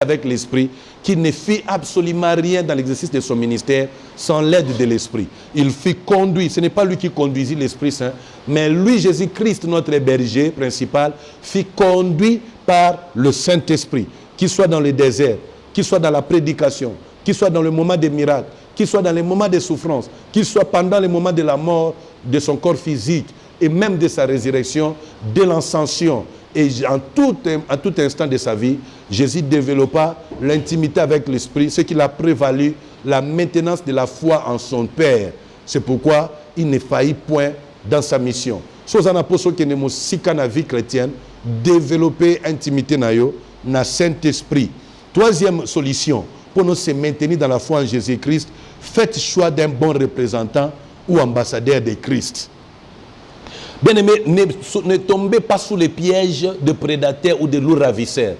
avec l'esprit, qui ne fit absolument rien dans l'exercice de son ministère sans l'aide de l'esprit. Il fut conduit, ce n'est pas lui qui conduisit l'Esprit Saint, mais lui, Jésus-Christ, notre berger principal, fut conduit par le Saint-Esprit, qu'il soit dans le désert, qu'il soit dans la prédication, qu'il soit dans le moment des miracles, qu'il soit dans les moments de souffrance, qu'il soit pendant les moments de la mort de son corps physique et même de sa résurrection, de l'ascension. Et en tout instant de sa vie, Jésus développa l'intimité avec l'Esprit, ce qui l'a prévalu la maintenance de la foi en son Père. C'est pourquoi il ne faillit point dans sa mission. Chose en apôtre qui ne sika na vie chrétienne, développer intimité na yo, na Saint-Esprit. Troisième solution, pour nous se maintenir dans la foi en Jésus-Christ, faites choix d'un bon représentant ou ambassadeur de Christ. Bien-aimés, ne tombez pas sous les pièges de prédateurs ou de loups ravisseurs,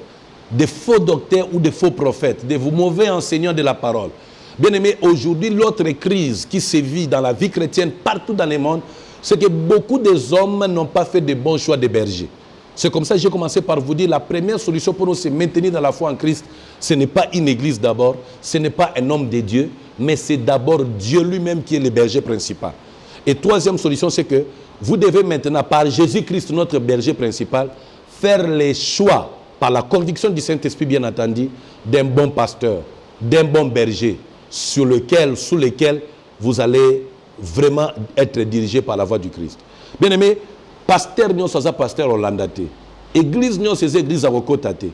de faux docteurs ou de faux prophètes, de vos mauvais enseignants de la parole. Bien-aimés, aujourd'hui, l'autre crise qui sévit dans la vie chrétienne partout dans le monde, c'est que beaucoup des hommes n'ont pas fait de bons choix de berger. C'est comme ça que j'ai commencé par vous dire, la première solution pour nous se maintenir dans la foi en Christ, ce n'est pas une église d'abord, ce n'est pas un homme de Dieu, mais c'est d'abord Dieu lui-même qui est le berger principal. Et troisième solution, c'est que vous devez maintenant, par Jésus-Christ, notre berger principal, faire les choix, par la conviction du Saint-Esprit, bien entendu, d'un bon pasteur, d'un bon berger, sous lequel vous allez vraiment être dirigé par la voix du Christ. Bien aimé, pasteur nous sommes pasteur hollandais, église nous sommes église à Rokotate,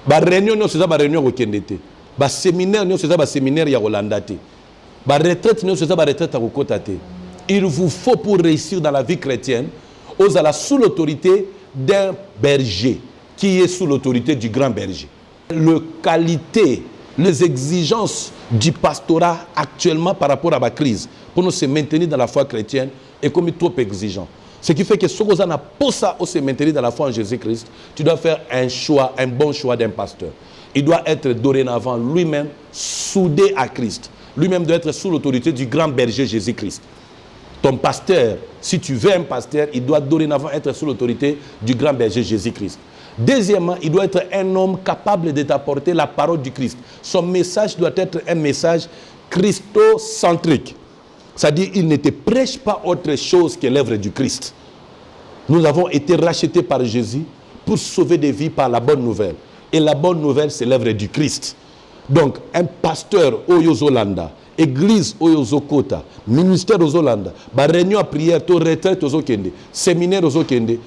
réunion nous sommes réunion au Kendete, séminaire nous sommes séminaire à hollandais, retraite nous sommes retraite à Rokotate. Il vous faut pour réussir dans la vie chrétienne, sous l'autorité d'un berger, qui est sous l'autorité du grand berger. Les qualités, les exigences du pastorat actuellement par rapport à la crise, pour nous se maintenir dans la foi chrétienne, est comme trop exigeant. Ce qui fait que si on a pour ça, se maintenir dans la foi en Jésus-Christ, tu dois faire un choix, un bon choix d'un pasteur. Il doit être dorénavant lui-même soudé à Christ. Lui-même doit être sous l'autorité du grand berger Jésus-Christ. Ton pasteur, si tu veux un pasteur, il doit dorénavant être sous l'autorité du grand berger Jésus-Christ. Deuxièmement, il doit être un homme capable de t'apporter la parole du Christ. Son message doit être un message christocentrique. C'est-à-dire qu'il ne te prêche pas autre chose que l'œuvre du Christ. Nous avons été rachetés par Jésus pour sauver des vies par la bonne nouvelle. Et la bonne nouvelle, c'est l'œuvre du Christ. Donc, un pasteur au Yozolanda, église au Yozokota, ministère aux Hollanda, réunion à prière, retraite aux Okende, séminaire aux Okende,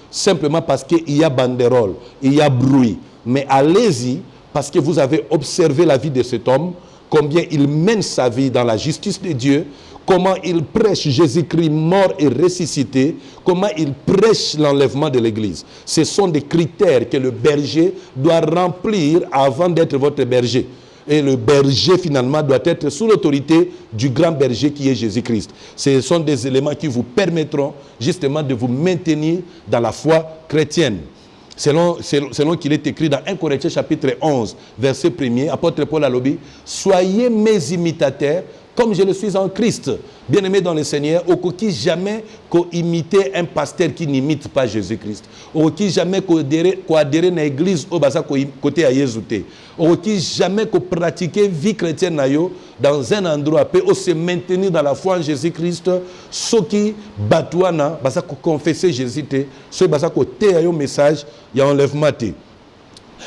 simplement parce qu'il y a banderole, il y a bruit. Mais allez-y parce que vous avez observé la vie de cet homme, combien il mène sa vie dans la justice de Dieu, comment il prêche Jésus-Christ mort et ressuscité, comment il prêche l'enlèvement de l'Église. Ce sont des critères que le berger doit remplir avant d'être votre berger. Et le berger, finalement, doit être sous l'autorité du grand berger qui est Jésus-Christ. Ce sont des éléments qui vous permettront justement de vous maintenir dans la foi chrétienne. Selon qu'il est écrit dans 1 Corinthiens chapitre 11, verset 1er, apôtre Paul a dit, soyez mes imitateurs, comme je le suis en Christ. Bien-aimé dans le Seigneur, au qui jamais imiter un pasteur qui n'imite pas Jésus-Christ. Au qui jamais adhérer à l'église au basa côté à Jésus. Au qui jamais pratiquer vie chrétienne dans un endroit pour se maintenir dans la foi en Jésus-Christ. Ceux qui batouana basa confesser Jésus, ceux basa côté à un message, il y a enlèvement.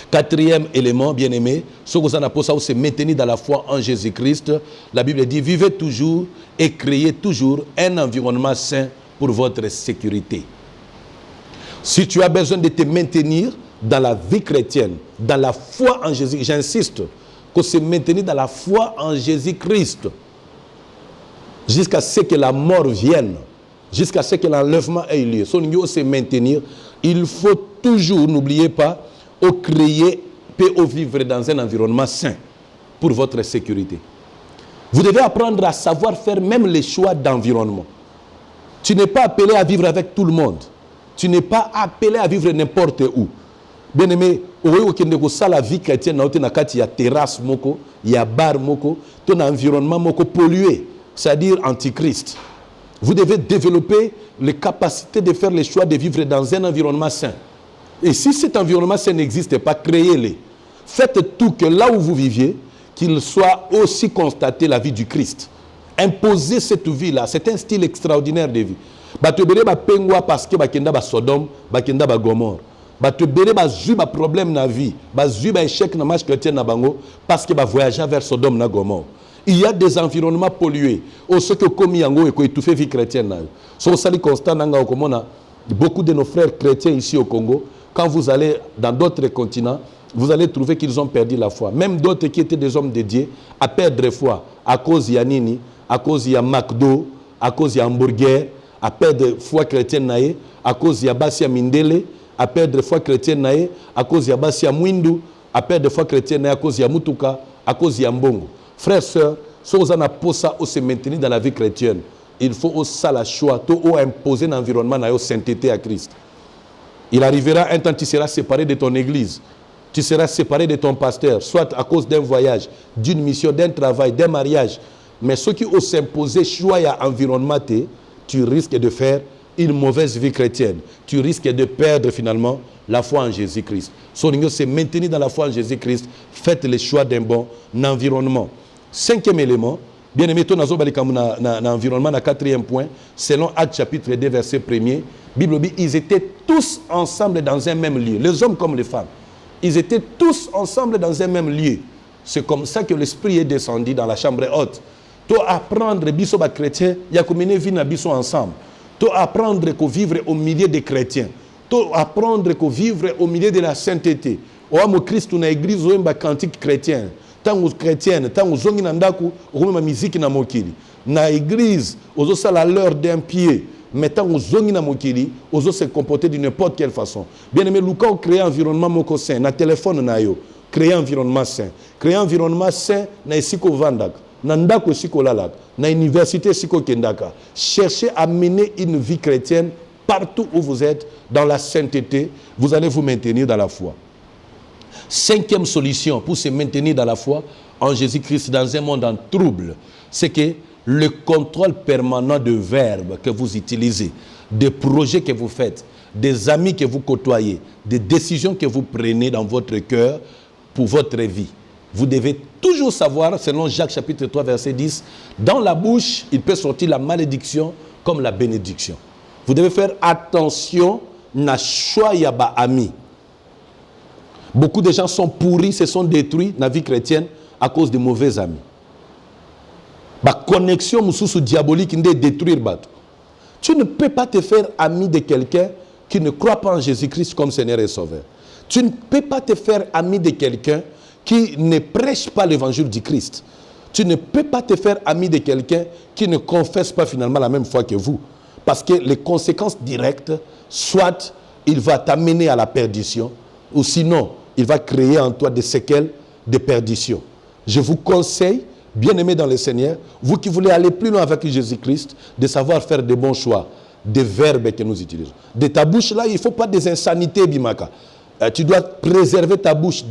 Quatrième élément, bien-aimé, ce que vous en avez se maintenir dans la foi en Jésus-Christ. La Bible dit, vivez toujours et créez toujours un environnement sain pour votre sécurité. Si tu as besoin de te maintenir dans la vie chrétienne, dans la foi en Jésus, j'insiste, que se maintenir dans la foi en Jésus-Christ, jusqu'à ce que la mort vienne, jusqu'à ce que l'enlèvement ait lieu. Si on se maintenir, il faut toujours, n'oubliez pas, au créer et au vivre dans un environnement sain pour votre sécurité. Vous devez apprendre à savoir faire même les choix d'environnement. Tu n'es pas appelé à vivre avec tout le monde. Tu n'es pas appelé à vivre n'importe où. Bien aimé, la vie chrétienne, il y a terrasse, il y a bar, ton environnement pollué, c'est-à-dire antichrist. Vous devez développer les capacités de faire les choix de vivre dans un environnement sain. Et si cet environnement sain n'existe pas, créez-les. Faites tout que là où vous viviez, qu'il soit aussi constaté la vie du Christ. Imposez cette vie-là. C'est un style extraordinaire de vie. Batebere ba pengwa parce que bakenda ba Sodome, bakenda ba Gomorre. Batebere ba zu ba problème na vie, ba zu ba échec na marche chrétienne na bango parce que ba voyager vers Sodome na Gomorre. Il y a des environnements pollués. Au ce que comme yango et ko étouffer vie chrétienne na. So sali constant nanga okomona beaucoup de nos frères chrétiens ici au Congo, quand vous allez dans d'autres continents, vous allez trouver qu'ils ont perdu la foi. Même d'autres qui étaient des hommes dédiés à perdre la foi à cause de Nini, à cause de McDo, à cause de hamburger, à perdre foi chrétienne naïe, à cause de Bassia Mindele, à perdre foi chrétienne naïe, à cause de Bassia Mwindu, à perdre foi chrétienne naïe, à cause de Mutuka, à cause de Mbongo. Frères, sœurs, si vous en avez ça, vous se maintenir dans la vie chrétienne, il faut aussi la choix, ou imposer un environnement de sainteté à Christ. Il arrivera un temps, tu seras séparé de ton église. Tu seras séparé de ton pasteur, soit à cause d'un voyage, d'une mission, d'un travail, d'un mariage. Mais ceux qui osent s'imposer choix à environnement, tu risques de faire une mauvaise vie chrétienne. Tu risques de perdre finalement la foi en Jésus-Christ. Son c'est maintenir dans la foi en Jésus-Christ. Faites le choix d'un bon environnement. Cinquième élément, bien aimé, ton environnement, na quatrième point, selon Actes chapitre 2, verset 1er, Bible dit, ils étaient tous ensemble dans un même lieu, les hommes comme les femmes. Ils étaient tous ensemble dans un même lieu. C'est comme ça que l'Esprit est descendu dans la chambre haute. Toi apprendre biso ba chrétien, il y a combien de vie na biso ensemble. Toi apprendre que vivre au milieu des chrétiens. Toi apprendre que vivre au milieu de la sainteté. Oa mo Christ na église o mba cantique chrétien. Tant aux chrétiennes, tant aux zongi na ndaku, o ma musique na mokili. Na église, ozo sala l'heure d'un pied. Mais tant aux zongi na mokili, ozo se comporter d'une n'importe quelle façon. Bien aimé, Lucas créer environnement moko sain, na téléphone na yo, créer environnement sain. Créer environnement sain na isiko vandak. Nandako siko lalak, na université siko kendaka. Cherchez à mener une vie chrétienne partout où vous êtes, dans la sainteté, vous allez vous maintenir dans la foi. Cinquième solution pour se maintenir dans la foi en Jésus-Christ dans un monde en trouble, c'est que le contrôle permanent de verbes que vous utilisez, des projets que vous faites, des amis que vous côtoyez, des décisions que vous prenez dans votre cœur pour votre vie. Vous devez toujours savoir, selon Jacques chapitre 3, verset 10, dans la bouche, il peut sortir la malédiction comme la bénédiction. Vous devez faire attention, na choix yaba ami. Beaucoup de gens sont pourris, se sont détruits dans la vie chrétienne à cause de mauvais amis. La connexion diabolique de détruire. Tu ne peux pas te faire ami de quelqu'un qui ne croit pas en Jésus-Christ comme Seigneur et Sauveur. Tu ne peux pas te faire ami de quelqu'un qui ne prêche pas l'évangile du Christ. Tu ne peux pas te faire ami de quelqu'un qui ne confesse pas finalement la même foi que vous. Parce que les conséquences directes, soit il va t'amener à la perdition, ou sinon, il va créer en toi des séquelles de perdition. Je vous conseille, bien-aimés dans le Seigneur, vous qui voulez aller plus loin avec Jésus-Christ, de savoir faire de bons choix, des verbes que nous utilisons. De ta bouche là, il ne faut pas des insanités, Bimaka. Tu dois préserver ta bouche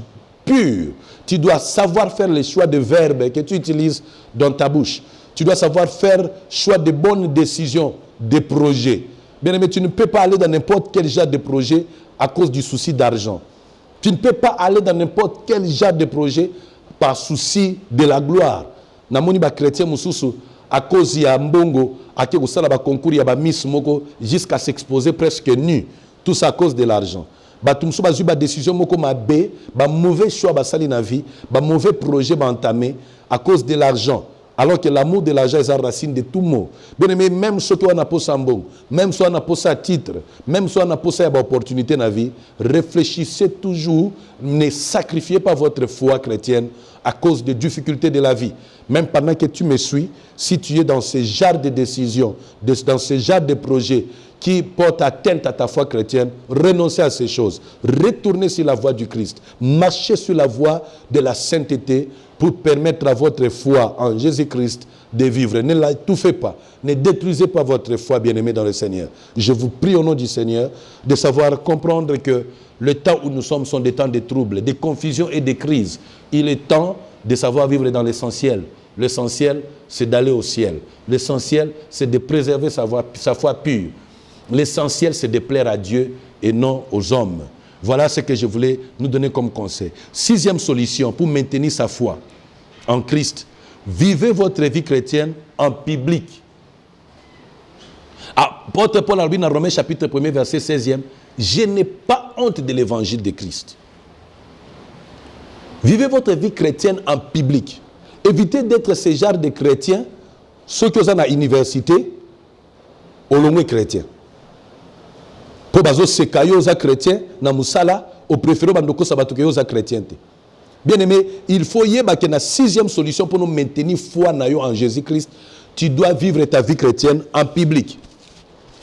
pure. Tu dois savoir faire les choix de verbes que tu utilises dans ta bouche. Tu dois savoir faire choix de bonnes décisions, de projets. Bien aimé, tu ne peux pas aller dans n'importe quel genre de projet à cause du souci d'argent. Tu ne peux pas aller dans n'importe quel genre de projet par souci de la gloire. Namoni ba chrétien mususu à cause ya mbongo ake kusala ba concours ya ba miss moko jusqu'à s'exposer presque nu. Tout ça à cause de l'argent. Batumso ba zuba décision moko mabe, ba mauvais choix ba sali na vie, ba mauvais projet ba entamé à cause de l'argent. Alors que l'amour de l'argent est la racine de tout mot. Bien aimé, même si on a pas ça bon, même si on a pas ça titre, même si on a pas ça opportunité dans la vie, réfléchissez toujours, ne sacrifiez pas votre foi chrétienne à cause des difficultés de la vie. Même pendant que tu me suis, si tu es dans ce genre de décisions, dans ce genre de projets qui portent atteinte à ta foi chrétienne, renoncez à ces choses. Retournez sur la voie du Christ. Marchez sur la voie de la sainteté pour permettre à votre foi en Jésus-Christ de vivre. Ne l'étouffez pas. Ne détruisez pas votre foi, bien-aimés dans le Seigneur. Je vous prie au nom du Seigneur de savoir comprendre que le temps où nous sommes sont des temps de troubles, de confusion et de crise. Il est temps de savoir vivre dans l'essentiel. L'essentiel, c'est d'aller au ciel. L'essentiel, c'est de préserver sa foi pure. L'essentiel, c'est de plaire à Dieu et non aux hommes. Voilà ce que je voulais nous donner comme conseil. 6e solution pour maintenir sa foi en Christ. Vivez votre vie chrétienne en public. Apôtre Paul a dit dans Romains chapitre 1er, verset 16e, je n'ai pas honte de l'évangile de Christ. Vivez votre vie chrétienne en public. Évitez d'être ce genre de chrétiens, ceux qui sont à l'université, au long chrétien. Pour bazo sekayo aux chrétiens, na musala, au préféré bandoko sabatoke aux chrétiens. Bien aimé, il faut y avoir une 6e solution pour nous maintenir foi en Jésus-Christ. Tu dois vivre ta vie chrétienne en public.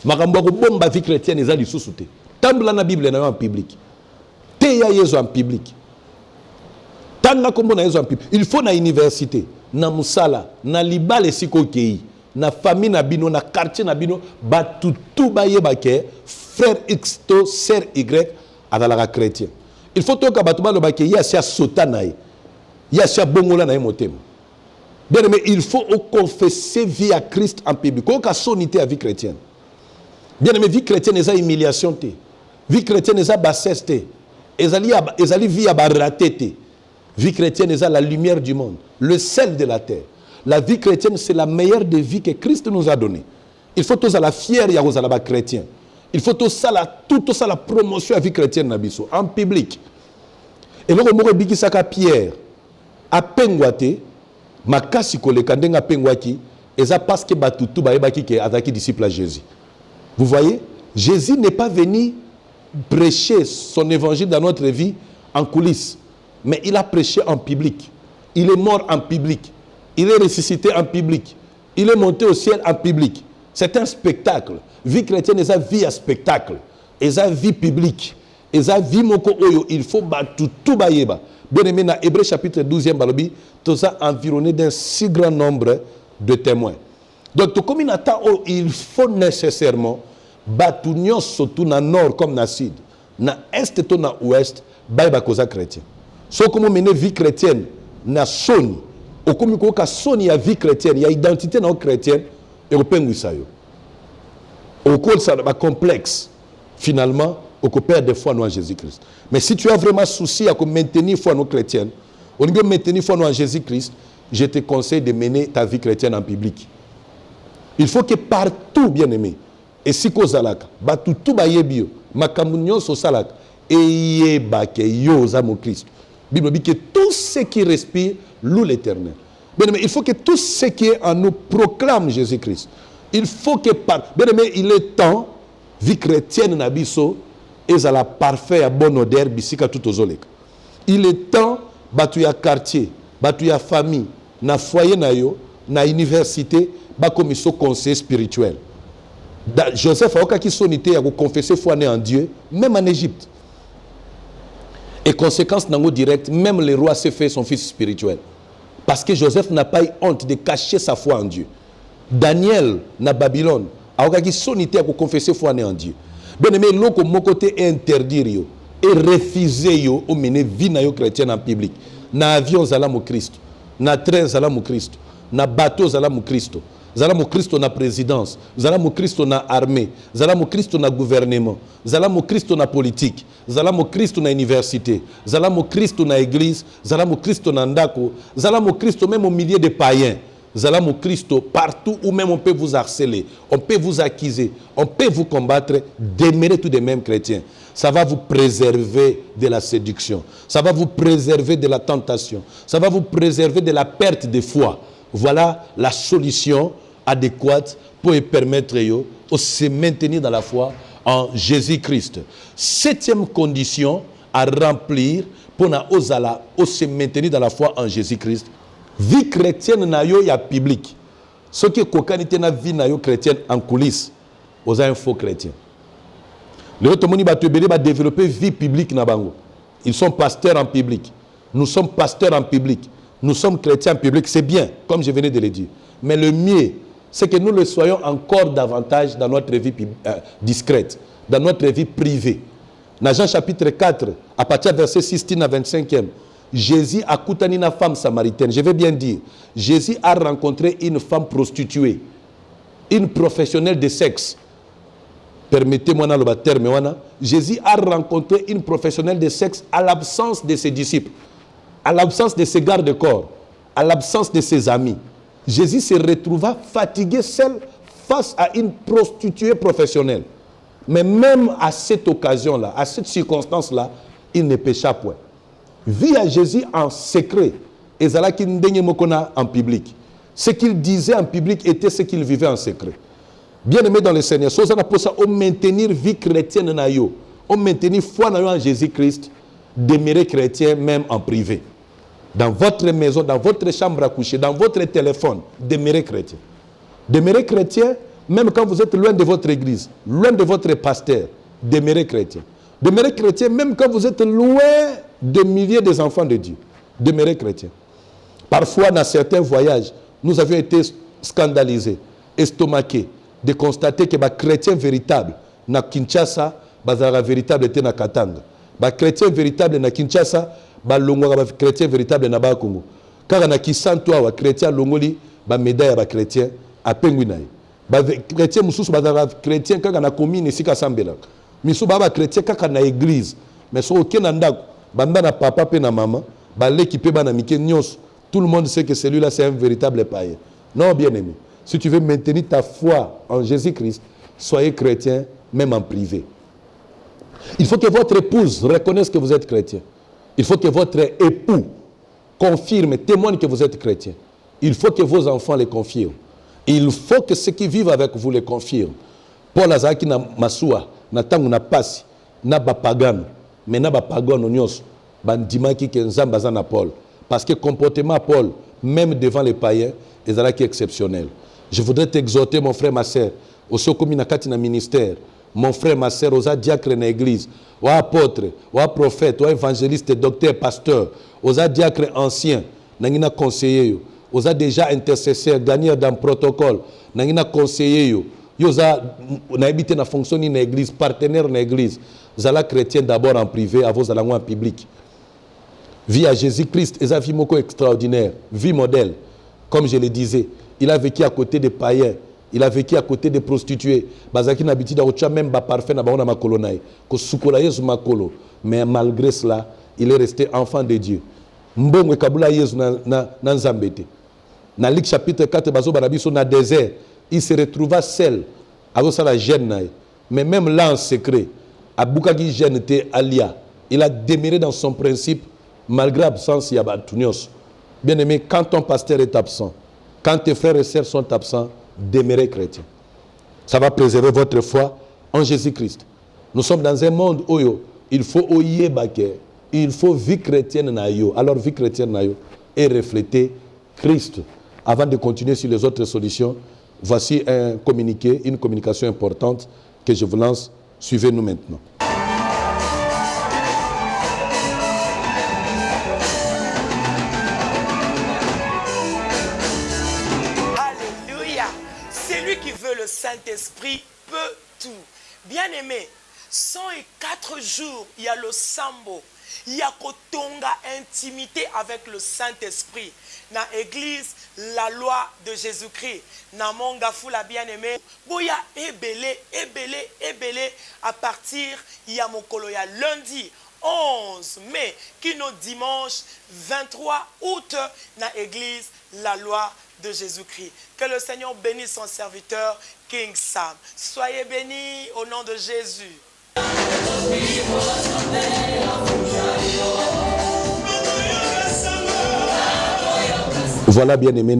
Makambo bomba vie chrétienne eza lisusu te. Tambula na Bible na yo en public. Teya yezo en public. Tanga kombo na yezo en public. Il faut na université, na musala, na libale siko kei, na famille na bino, na quartier na bino, batutu baye bake, frère X to sœur Y adalaka chrétien. Il faut que batuba lo bake ya sia sotana ye. Ya sia bongola na ye motema. Bien aimé, il faut confesser vie à Christ en public. Qu'on a sonité à vie chrétienne. Bien aimé, vie chrétienne, c'est humiliation. Vie chrétienne, c'est bassesse. C'est vie à baraté. Vie chrétienne, c'est la lumière du monde. Le sel de la terre. La vie chrétienne, c'est la meilleure des vies que Christ nous a donnée. Il faut tous à la fière de chrétien. Il faut tous à la promotion de la vie chrétienne en public. Et là, on dit que Pierre a penguaté. Makasi koleka ndenga pengwaki eza parce que batutu bayebaki ke azaki disciple à Jésus. Vous voyez, Jésus n'est pas venu prêcher son évangile dans notre vie en coulisses, mais il a prêché en public. Il est mort en public. Il est ressuscité en public. Il est monté au ciel en public. C'est un spectacle. Vie chrétienne eza vie à spectacle. Eza vie publique. Eza vie moko oyo il faut batutu bayeba. Bien aimé, dans Hébreux chapitre 12e, balobi, tout ça environné d'un si grand nombre de témoins. Donc, comme il faut nécessairement battre surtout dans le nord comme dans le sud, dans l'est et dans l'ouest, baïba cause chrétien. So comme mener vie chrétienne, na soni, ou comme il y a soni à vie chrétienne, il y a identité dans chrétienne, et au pengu sayo. Au cours ça va complexe, finalement. Au père de foi en Jésus-Christ. Mais si tu as vraiment souci à maintenir foi nos chrétiennes, au lieu de maintenir foi en Jésus-Christ, je te conseille de mener ta vie chrétienne en public. Il faut que partout, bien aimé, et si kozalaka, tout bayebio, makamunyon so salak, et yebake yo zamo Christ. Bible dit que tout ce qui respire loue l'Éternel. Bien aimé, il faut que tout ce qui est en nous proclame Jésus-Christ. Il faut que bien aimé, il est temps, vie chrétienne nabiso, et la parfait à bonne odeur bisika tout aux olek. Il est temps batuya quartier, batuya famille, na foyer na yo, na université, ba comme ils sont conseillers spirituels. Joseph a aucun qui sonité à confesser foi en Dieu, même en Égypte. Et conséquence nango direct, même le roi s'est fait son fils spirituel. Parce que Joseph n'a pas eu honte de cacher sa foi en Dieu. Daniel na Babylone a aucun qui sonité à confesser foi en Dieu. Bien aimé, l'autre mon côté interdire yo et refuser yo au mener vie na yo chrétienne en public. Na avion zala mo Christ, na train zala mo Christ, na bateau zala mo Christ, zala mo Christ na présidence, zala mo Christ na armée, zala mo Christ na gouvernement, zala mo Christ na politique, zala mo Christ na université, zala mo Christ na église, zala mo Christ na ndako, zala mo Christ même au milieu des païens. Zalam au Christ, partout où même on peut vous harceler, on peut vous accuser, on peut vous combattre, demeurez tout de même chrétiens. Ça va vous préserver de la séduction, ça va vous préserver de la tentation, ça va vous préserver de la perte de foi. Voilà la solution adéquate pour permettre de se maintenir dans la foi en Jésus-Christ. 7e condition à remplir pour se maintenir dans la foi en Jésus-Christ. Vie chrétienne na yo ya public. Ce qui est cocanité na vie na yo chrétienne en coulisses, aux un faux chrétien. Les autres moni ba développer vie publique na bango. Ils sont pasteurs en public. Nous sommes pasteurs en public. Nous sommes chrétiens en public, c'est bien, comme je venais de le dire. Mais le mieux, c'est que nous le soyons encore davantage dans notre vie discrète, dans notre vie privée. Dans Jean chapitre 4, à partir du verset 16 à 25e, Jésus a coutani une femme samaritaine. Je vais bien dire, Jésus a rencontré une femme prostituée, une professionnelle de sexe. permettez-moi dans le terme, Jésus a rencontré une professionnelle de sexe à l'absence de ses disciples, à l'absence de ses gardes-corps, à l'absence de ses amis. Jésus se retrouva fatigué seul face à une prostituée professionnelle. Mais même à cette occasion-là, à cette circonstance-là, il ne pécha point. Vit à Jésus en secret, et Zalaki Ndenye Mokona en public. Ce qu'il disait en public était ce qu'il vivait en secret. Bien-aimé dans le Seigneur, si on maintenir vie chrétienne, on maintenir foi en Jésus-Christ, demeurer chrétien même en privé. Dans votre maison, dans votre chambre à coucher, dans votre téléphone, demeurez chrétien. Demeurez chrétien même quand vous êtes loin de votre église, loin de votre pasteur, demeurez chrétien. Demeurez chrétien même quand vous êtes loin de milliers des enfants de Dieu. Demeurez chrétien. Parfois, dans certains voyages, nous avions été scandalisés, estomaqués, de constater que les chrétiens véritables, na Kinshasa, bazara véritable était na Katanga. Les chrétiens véritables na Kinshasa, les chrétiens véritables na Congo. Car na Kisantoa, les chrétiens longoli, les médailles à chrétiens à Penguinaï. Les chrétiens moussous, les chrétiens quand na commune ici à Sambela. Missou baba chrétien quand na église. Mais sur aucun andako, banda na papa pe na maman, l'équipe ba na mike nyos. Tout le monde sait que celui-là c'est un véritable païen. Non, bien-aimé. Si tu veux maintenir ta foi en Jésus-Christ, soyez chrétien, même en privé. Il faut que votre épouse reconnaisse que vous êtes chrétien. Il faut que votre époux confirme, témoigne que vous êtes chrétien. Il faut que vos enfants les confirment. Il faut que ceux qui vivent avec vous les confirment. Paul Azaki na Masua, na tangu na pasi, na bapagano, mais na bapagano nyos, bandimaki ke nzamba na Paul. Parce que le comportement Paul, même devant les païens, est exceptionnel. Je voudrais t'exhorter, mon frère, ma soeur, au Sokomi Nakati na ministère, mon frère, ma soeur, aux diacres dans l'église, aux apôtres, aux prophètes, aux évangélistes, docteurs, pasteurs, aux diacres anciens, nangina conseiller, aux déjà intercesseurs, gagnants dans le protocole, nangina conseiller, aux habité na fonction dans l'église, partenaire dans l'église, zala chrétien d'abord en privé, à vos alangois en public. Vie à Jésus-Christ, et sa vie extraordinaire, vie modèle, comme je le disais. Il a vécu à côté des païens, il a vécu à côté des prostituées. Bazaki n'habite dans même pas parfait dans ma colonaï, que soukolaye sur ma colo. Mais malgré cela, il est resté enfant de Dieu. Mbongo kabula yesu na nzambete. Dans Luc chapitre 4, bazo barabiso na désert, il se retrouva seul avec sa gêne. Mais même là en secret, Aboukagi gêne était alia. Il a demeuré dans son principe malgré l'absence il y a Batunios. Bien aimé, quand ton pasteur est absent, quand tes frères et sœurs sont absents, demeurez chrétien. Ça va préserver votre foi en Jésus-Christ. Nous sommes dans un monde où il faut oyer baké, il faut vie chrétienne nayo. Alors vie chrétienne nayo et refléter Christ. Avant de continuer sur les autres solutions, voici un communiqué, une communication importante que je vous lance. Suivez-nous maintenant. Saint-Esprit peut tout. Bien-aimé, 104 jours, il y a le sambo. Il y a kotonga intimité avec le Saint-Esprit. Dans l'église, la loi de Jésus-Christ. Dans mon gafoula bien-aimé, boya ebele à partir il y a mon koloya lundi 11 mai, qui nous dimanche 23 août dans l'église, la loi de Jésus-Christ. Que le Seigneur bénisse son serviteur King Sam. Soyez bénis au nom de Jésus. Voilà bien aimé,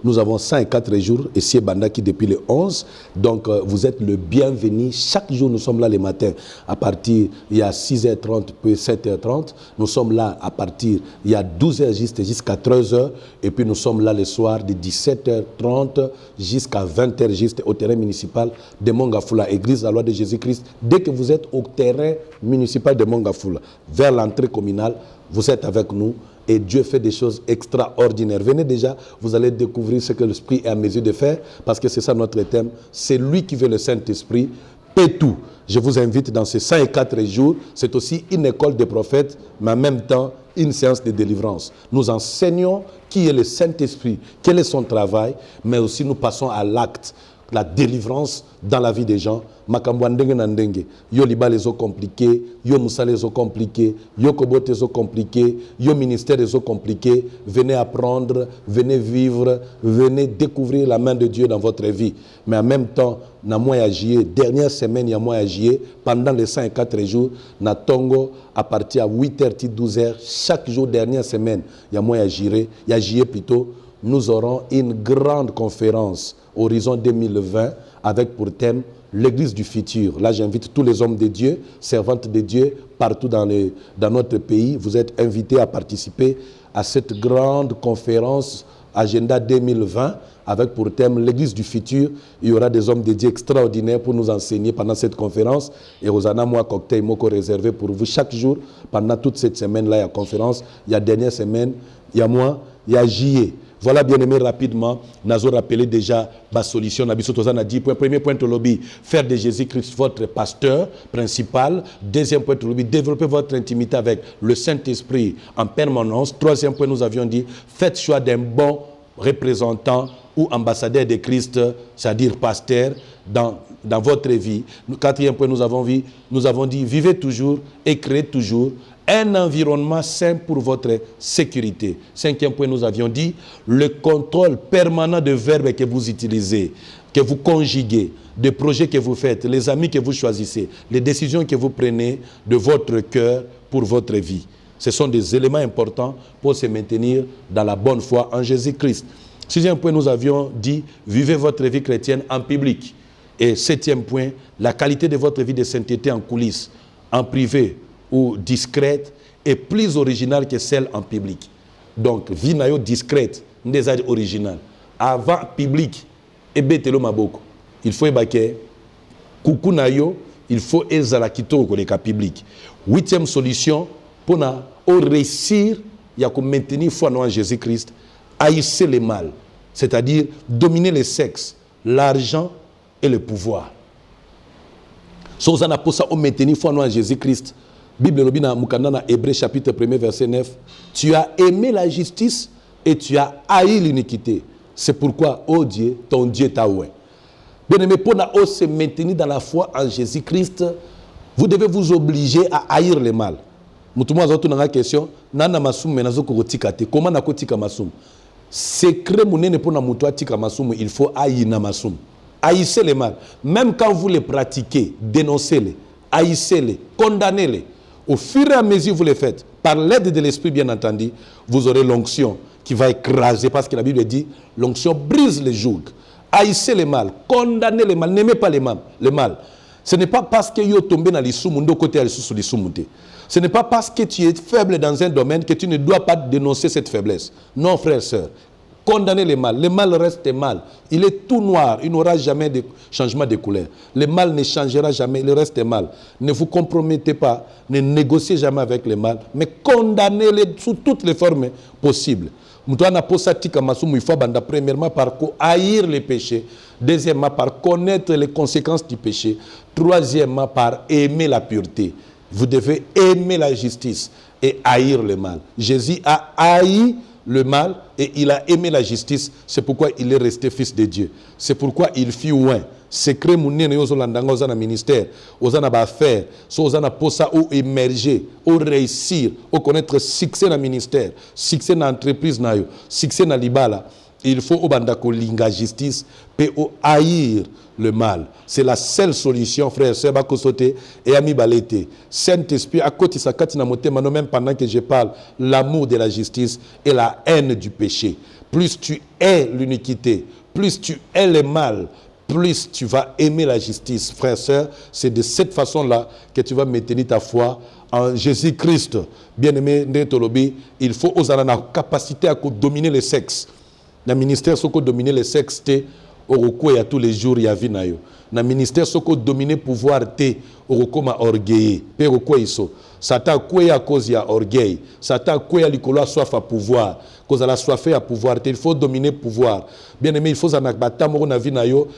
nous avons 104 jours et c'est Bandaki depuis le 11. Donc vous êtes le bienvenu. Chaque jour nous sommes là le matin à partir il y a 6h30 puis 7h30. Nous sommes là à partir il y a 12h jusqu'à 13h et puis nous sommes là le soir de 17h30 jusqu'à 20h juste au terrain municipal de Mongafula, église la loi de Jésus-Christ. Dès que vous êtes au terrain municipal de Mongafula, vers l'entrée communale, vous êtes avec nous. Et Dieu fait des choses extraordinaires. Venez déjà, vous allez découvrir ce que l'Esprit est à mesure de faire, parce que c'est ça notre thème. C'est lui qui veut le Saint-Esprit, paie tout. Je vous invite dans ces 104 jours. C'est aussi une école des prophètes, mais en même temps, une séance de délivrance. Nous enseignons qui est le Saint-Esprit, quel est son travail, mais aussi nous passons à l'acte. la délivrance dans la vie des gens. Makambo ndenge na ndenge. Yo liba les eaux compliquées, yo moussa les eaux compliquées, yo kobote les eaux compliquées, yo ministère les eaux compliquées. Venez apprendre, venez vivre, venez découvrir la main de Dieu dans votre vie. Mais en même temps, na mois agier, dernière semaine, il y a mois agier, pendant les 104 jours, na Tongo, à partir à 8h, 12h, chaque jour, dernière semaine, il y a mois agier plutôt, nous aurons une grande conférence Horizon 2020 avec pour thème l'Église du futur. Là, j'invite tous les hommes de Dieu, servantes de Dieu, partout dans notre pays. Vous êtes invités à participer à cette grande conférence Agenda 2020 avec pour thème l'Église du futur. Il y aura des hommes de Dieu extraordinaires pour nous enseigner pendant cette conférence. Et Rosanna, moi, cocktail moko réservé pour vous chaque jour. Pendant toute cette semaine-là, il y a conférence. Il y a dernière semaine, il y a moi, il y a JE. Voilà, bien aimé, rapidement, nous avons rappelé déjà ma solution. Nous avons dit, premier point de lobby, faire de Jésus-Christ votre pasteur principal. Deuxième point de lobby, développer votre intimité avec le Saint-Esprit en permanence. Troisième point, nous avions dit, faites choix d'un bon représentant ou ambassadeur de Christ, c'est-à-dire pasteur, dans votre vie. Quatrième point, nous avons dit, vivez toujours et créez toujours un environnement sain pour votre sécurité. Cinquième point, nous avions dit, le contrôle permanent de verbes que vous utilisez, que vous conjuguez, des projets que vous faites, les amis que vous choisissez, les décisions que vous prenez de votre cœur pour votre vie. Ce sont des éléments importants pour se maintenir dans la bonne foi en Jésus-Christ. Sixième point, nous avions dit, vivez votre vie chrétienne en public. Et septième point, la qualité de votre vie de sainteté en coulisses, en privé ou discrète, est plus originale que celle en public. Donc, vie nayo discrète, n'est pas originale. Avant public, ebetelo maboko. Il faut ébaquer. Coucou nayo, il faut ezala kitoko le cas public. Huitième solution, pour réussir, il y a que maintenir foi en Jésus-Christ, haïsser le mal, c'est-à-dire dominer le sexe, l'argent et le pouvoir. Si vous avez ça au maintenir foi en Jésus-Christ, Bible Robina Mukandana, Hébreux chapitre 1 verset 9, tu as aimé la justice et tu as haï l'iniquité. C'est pourquoi, oh Dieu, ton Dieu t'a oué. Bien aimé, pour se maintenir dans la foi en Jésus-Christ, vous devez vous obliger à haïr le mal. Moutouma zoto na question, nana masum menazo kotika te. Comment na kotika masum? Secret mounene pour na moutoua tika masum, il faut haïr na masum. Haïssez le mal. Même quand vous les pratiquez, dénoncez-les, haïssez-les, condamnez-les. Au fur et à mesure que vous les faites, par l'aide de l'Esprit bien entendu, vous aurez l'onction qui va écraser, parce que la Bible dit, l'onction brise les jougs. Haïssez le mal, condamnez le mal, n'aimez pas le mal. Ce n'est pas parce que vous tombez dans l'issumundo côté l'issumundo. Ce n'est pas parce que tu es faible dans un domaine que tu ne dois pas dénoncer cette faiblesse. Non, frère, sœur. Condamnez le mal. Le mal reste mal. Il est tout noir. Il n'aura jamais de changement de couleur. Le mal ne changera jamais. Il reste mal. Ne vous compromettez pas. Ne négociez jamais avec le mal. Mais condamnez-le sous toutes les formes possibles. Il faut premièrement par haïr les péchés. Deuxièmement par connaître les conséquences du péché. Troisièmement par aimer la pureté. Vous devez aimer la justice et haïr le mal. Jésus a haï le mal et il a aimé la justice. C'est pourquoi il est resté fils de Dieu. C'est pourquoi il fut loin. Secret mounene yo zolandanga ozana ministère, ozana ba affaire, so ozana posa ou émerger, ou réussir, ou connaître succès dans ministère, succès dans entreprise na yo, succès dans libala. Il faut obandako linga justice pe o haïr le mal. C'est la seule solution, frère, sœur, bakosote et ami balete. Saint-Esprit, à côté sa kati na motema, non même pendant que je parle, l'amour de la justice et la haine du péché. Plus tu hais l'iniquité, plus tu hais le mal, plus tu vas aimer la justice, frère, sœur. C'est de cette façon-là que tu vas maintenir ta foi en Jésus-Christ. Bien-aimé, il faut oser la capacité à dominer le sexe. Le ministère, ce que dominer le sexe, au recours à tous les jours, il y a vie. na ministère soko dominer pouvoir te okoma orgueil pe okwa iso Satan kwea à cause ya orgueil Satan kwea likolo soif à pouvoir cause la soif à pouvoir il faut dominer pouvoir bien aimé il faut ça na batamo na vie na yo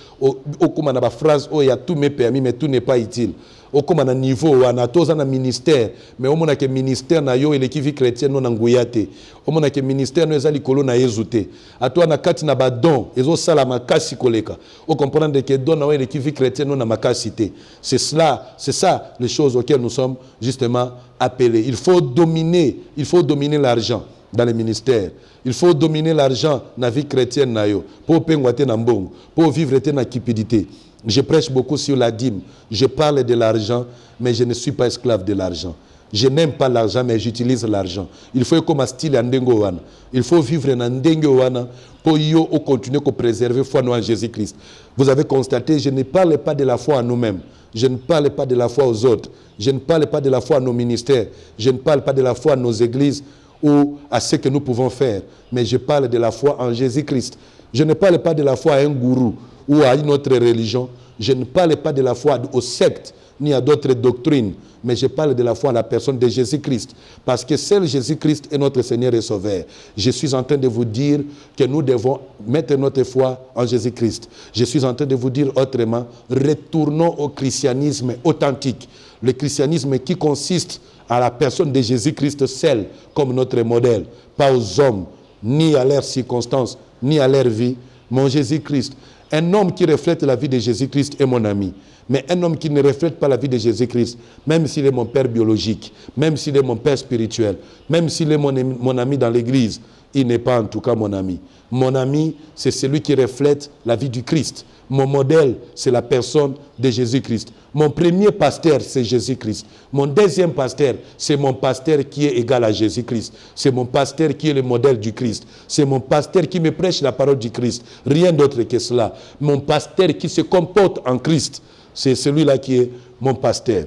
okoma na ba phrase oh ya tout me permis mais tout n'est pas utile okoma na niveau wana toza na ministère mais omona ke ministère na yo ele kivi chrétien non nguyate omona ke ministère no ezali kolo na ezute atwa na kati na ba don ezo sala makasi koleka o comprendre que don na ele kivi chrétien non na makasi te c'est ça les choses auxquelles nous sommes justement appelés. Il faut dominer l'argent dans les ministères. Il faut dominer l'argent dans la vie chrétienne na yo pour pengoate na mbongo pour vivre na cupidité. Je prêche beaucoup sur la dîme. Je parle de l'argent, mais je ne suis pas esclave de l'argent. Je n'aime pas l'argent, mais j'utilise l'argent. Il faut comme un style ndengo wana. Il faut vivre en ndengo wana pour yo continuer à préserver foi en Jésus-Christ. Vous avez constaté, je ne parle pas de la foi en nous-mêmes. Je ne parle pas de la foi aux autres. Je ne parle pas de la foi à nos ministères. Je ne parle pas de la foi à nos églises ou à ce que nous pouvons faire. Mais je parle de la foi en Jésus-Christ. Je ne parle pas de la foi à un gourou ou à une autre religion. Je ne parle pas de la foi aux sectes ni à d'autres doctrines, mais je parle de la foi en la personne de Jésus-Christ. Parce que seul Jésus-Christ est notre Seigneur et Sauveur. Je suis en train de vous dire que nous devons mettre notre foi en Jésus-Christ. Je suis en train de vous dire autrement, retournons au christianisme authentique. Le christianisme qui consiste à la personne de Jésus-Christ seul comme notre modèle, pas aux hommes, ni à leurs circonstances, ni à leur vie. Mon Jésus-Christ. Un homme qui reflète la vie de Jésus-Christ est mon ami. Mais un homme qui ne reflète pas la vie de Jésus-Christ, même s'il est mon père biologique, même s'il est mon père spirituel, même s'il est mon ami dans l'église, il n'est pas en tout cas mon ami. Mon ami, c'est celui qui reflète la vie du Christ. Mon modèle, c'est la personne de Jésus-Christ. Mon premier pasteur, c'est Jésus-Christ. Mon deuxième pasteur, c'est mon pasteur qui est égal à Jésus-Christ. C'est mon pasteur qui est le modèle du Christ. C'est mon pasteur qui me prêche la parole du Christ. Rien d'autre que cela. Mon pasteur qui se comporte en Christ, c'est celui-là qui est mon pasteur.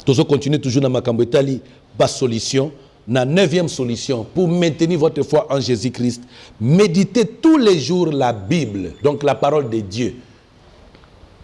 Toujours continuer toujours dans ma cambotali, pas solution. La 9e solution pour maintenir votre foi en Jésus-Christ, méditez tous les jours la Bible, donc la parole de Dieu.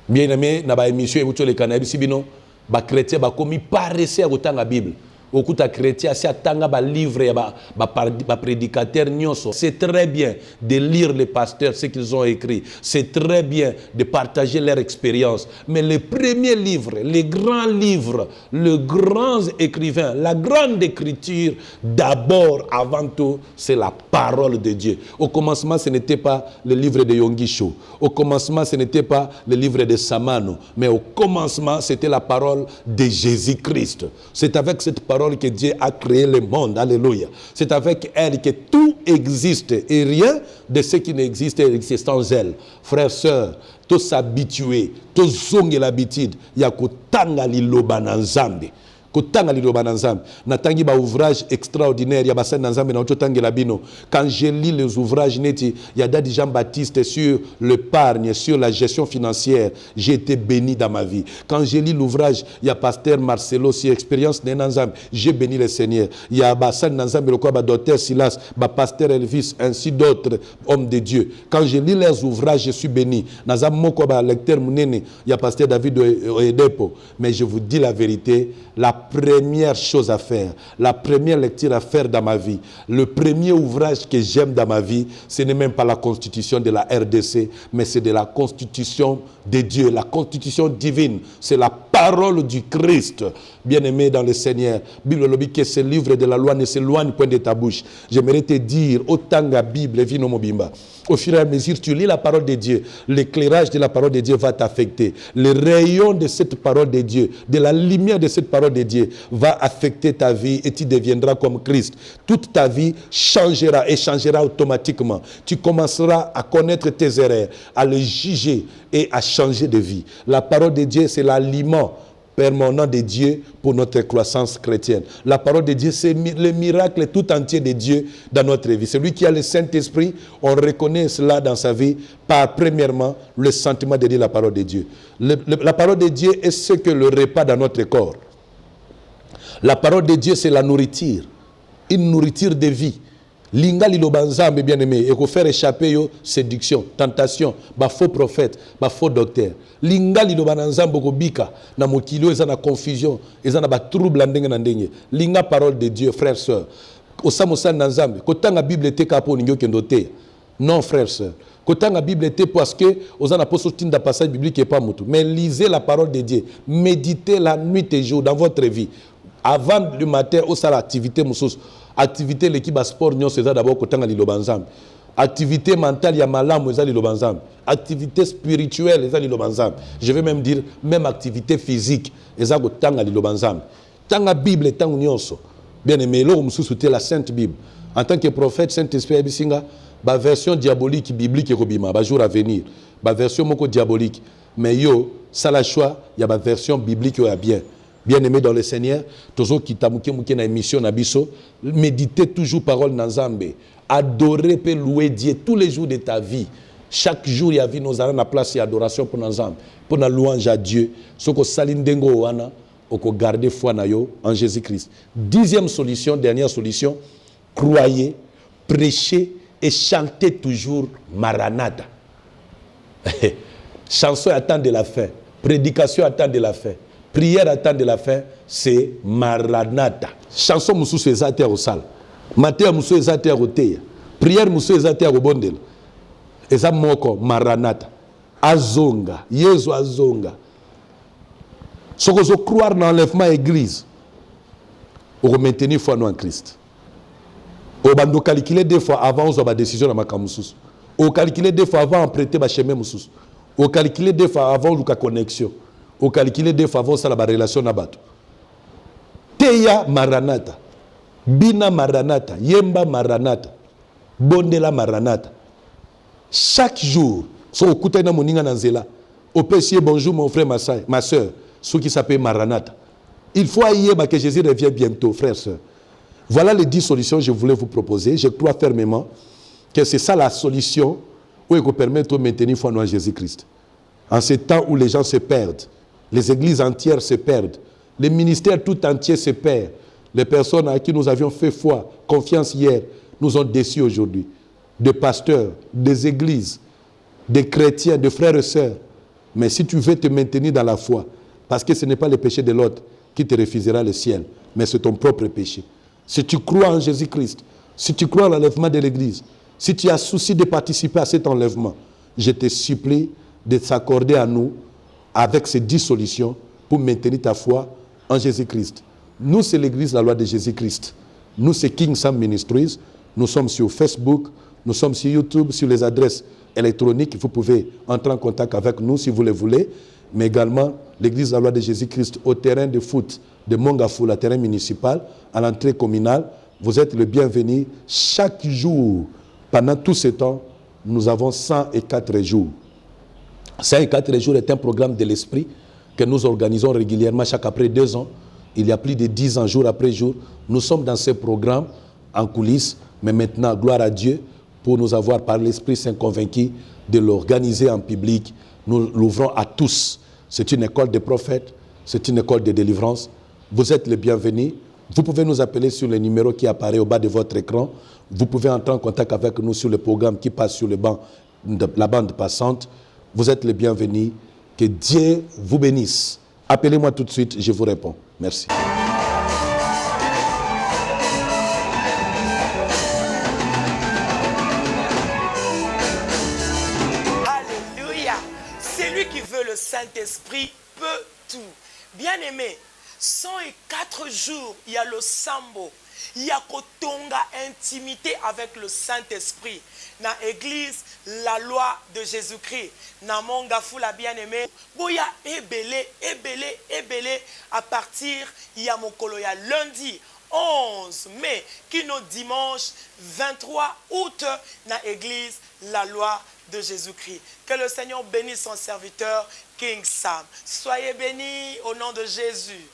Bien aimé, dans l'émission, vous avez les sibino, les chrétiens ont commis paresseux à autant la Bible. Beaucoup de chrétiens si attendent ba livre ba prédicateur nyonso. C'est très bien de lire les pasteurs ce qu'ils ont écrit. C'est très bien de partager leur expérience. Mais le premier livre, les grands livres, le grand écrivain, la grande écriture, d'abord, avant tout, c'est la parole de Dieu. Au commencement, ce n'était pas le livre de Yongisho. Au commencement, ce n'était pas le livre de Samano. Mais au commencement, c'était la parole de Jésus-Christ. C'est avec cette parole que Dieu a créé le monde. Alléluia. C'est avec elle que tout existe. Et rien de ce qui n'existe n'existe sans elle. Frères, sœurs, tous s'habituer, tous ont l'habitude. Il y a kutanga liloba na nzambe. Kutanga liloba na nzambe. Natangi ba ouvrage extraordinaire. Ya basa na nzambe na ototangi labino. Quand je lis les ouvrages neti, il y a Daddy Jean-Baptiste sur l'épargne, sur la gestion financière. J'ai été béni dans ma vie. Quand je lis l'ouvrage, il y a Pasteur Marcelo sur expérience de Nanzam. J'ai béni le Seigneur. Il y a Bassan Nanzam, le quoi, Docteur Silas, Pasteur Elvis, ainsi d'autres hommes de Dieu. Quand je lis leurs ouvrages, je suis béni. Nazam Moko, lecteur Mounene, il y a Pasteur David Oedepo. Mais je vous dis la vérité, la première chose à faire, la première lecture à faire dans ma vie, le premier ouvrage que j'aime dans ma vie, ce n'est même pas la constitution de la RDC, mais c'est de la constitution de Dieu, la constitution divine. C'est la parole du Christ. Bien-aimé dans le Seigneur, Bible lobby que ce livre de la loi ne s'éloigne point de ta bouche. J'aimerais te dire, autant la Bible vit no mobimba. Au fur et à mesure, tu lis la parole de Dieu, l'éclairage de la parole de Dieu va t'affecter. Le rayon de cette parole de Dieu, de la lumière de cette parole de Dieu va affecter ta vie et tu deviendras comme Christ. Toute ta vie changera et changera automatiquement. Tu commenceras à connaître tes erreurs, à les juger et à changer de vie. La parole de Dieu, c'est l'aliment permanent de Dieu pour notre croissance chrétienne. La parole de Dieu, c'est le miracle tout entier de Dieu dans notre vie. Celui qui a le Saint-Esprit, on reconnaît cela dans sa vie par, premièrement, le sentiment de dire la parole de Dieu. La parole de Dieu est ce que le repas dans notre corps. La parole de Dieu, c'est la nourriture, une nourriture de vie. Linga liloba nzambe bien aimé, et ko faire échapper yo séduction, tentation, ba faux prophète, ba faux docteur. Linga liloba nzambe ko bika na mokilo eza na confusion, eza na ba trouble ndenge na ndenge. Linga parole de Dieu frères sœurs. Osamosa nzambe, ko tanga Bible te kapo ningo kendo te. Non frères sœurs. Ko tanga Bible te parce que ozana poso tinda passage biblique et pas mutu. Mais lisez la parole de Dieu, méditez la nuit et jour dans votre vie. Avant le matin, au sala activité musus. Activité l'équipe sport nyon c'est d'abord kotanga liloba nzambe. Activité mentale ya malamu eza liloba nzambe. Activité spirituelle eza liloba nzambe. Je vais même dire même activité physique eza kotanga liloba nzambe. Tanga Bible tangu nyonso. Bien aimé, lo mususu te la Sainte Bible. En tant que prophète Saint-Esprit abisinga ba version diabolique biblique ekobima ba jour à venir. Ba version moko diabolique. Mais yo ça la choix ya ba version biblique ya bien. Bien-aimé dans le Seigneur, toujours qui t'a mouké na émission na biso, méditez toujours parole Nzambe, adorez et louer Dieu tous les jours de ta vie. Chaque jour il y a vie nous allons la place et adoration pour Nzambe, pour la louange à Dieu. Soko salindengo wana, oko garder foi na yo en Jésus-Christ. 10e solution, dernière solution, croyez, prêchez et chantez toujours Maranatha. Chanson attend de la fin, prédication attend de la fin. Prière à temps de la fin, c'est Maranatha. Chanson Moussou Ezate au sal. Matéa Moussou Ezate au teya. Prière Moussou Ezate au bondel. Eza moko Maranatha. Azonga. Yesu azonga. Ce que je croire dans l'enlèvement église, on va maintenir foi en Christ. On va calculer deux fois avant on va décision dans ma kamoussous. On calculer deux fois avant on prêter ma chemin moussous. On calculer deux fois avant la connexion. Au calculer des faveurs ça la relation na bato. Teya Maranatha, Bina Maranatha, Yemba Maranatha, Bondela Maranatha. Chaque jour, so okuta na moninga na nzela. Opesier bonjour mon frère ma soeur, ce qui s'appelle Maranatha. Il faut ayeba que Jésus revient bientôt, frères sœurs. Voilà les 10 solutions que je voulais vous proposer. Je crois fermement que c'est ça la solution où il vous permet de maintenir foi en Jésus-Christ. En ces temps où les gens se perdent, les églises entières se perdent. Les ministères tout entiers se perdent. Les personnes à qui nous avions fait foi, confiance hier, nous ont déçus aujourd'hui. Des pasteurs, des églises, des chrétiens, des frères et sœurs. Mais si tu veux te maintenir dans la foi, parce que ce n'est pas le péché de l'autre qui te refusera le ciel, mais c'est ton propre péché. Si tu crois en Jésus-Christ, si tu crois en l'enlèvement de l'église, si tu as souci de participer à cet enlèvement, je te supplie de s'accorder à nous avec ces 10 solutions pour maintenir ta foi en Jésus-Christ. Nous, c'est l'église, la loi de Jésus-Christ. Nous, c'est King Sam Ministries. Nous sommes sur Facebook, nous sommes sur YouTube, sur les adresses électroniques. Vous pouvez entrer en contact avec nous si vous le voulez. Mais également, l'église, la loi de Jésus-Christ, au terrain de foot de Mongafou, le terrain municipal, à l'entrée communale. Vous êtes le bienvenu. Chaque jour, pendant tout ce temps, nous avons 104 jours. 104 jours est un programme de l'esprit que nous organisons régulièrement chaque après 2 ans. Il y a plus de 10 ans, jour après jour. Nous sommes dans ce programme en coulisses, mais maintenant, gloire à Dieu, pour nous avoir par l'Esprit Saint convaincus de l'organiser en public. Nous l'ouvrons à tous. C'est une école de prophètes, c'est une école de délivrance. Vous êtes les bienvenus. Vous pouvez nous appeler sur le numéro qui apparaît au bas de votre écran. Vous pouvez entrer en contact avec nous sur le programme qui passe sur la bande passante. Vous êtes les bienvenus. Que Dieu vous bénisse. Appelez-moi tout de suite, je vous réponds. Merci. Alléluia. Celui qui veut le Saint-Esprit peut tout. Bien-aimé, 104 jours, il y a le sambo. Il y a kotonga intimité avec le Saint-Esprit. Dans l'église, la loi de Jésus-Christ. Dans mon gafou la bien-aimé. Boya ébélé. À partir, il y a mon koloya lundi 11 mai, qui nous dimanche 23 août, dans l'église, la loi de Jésus-Christ. Que le Seigneur bénisse son serviteur, King Sam. Soyez bénis au nom de Jésus.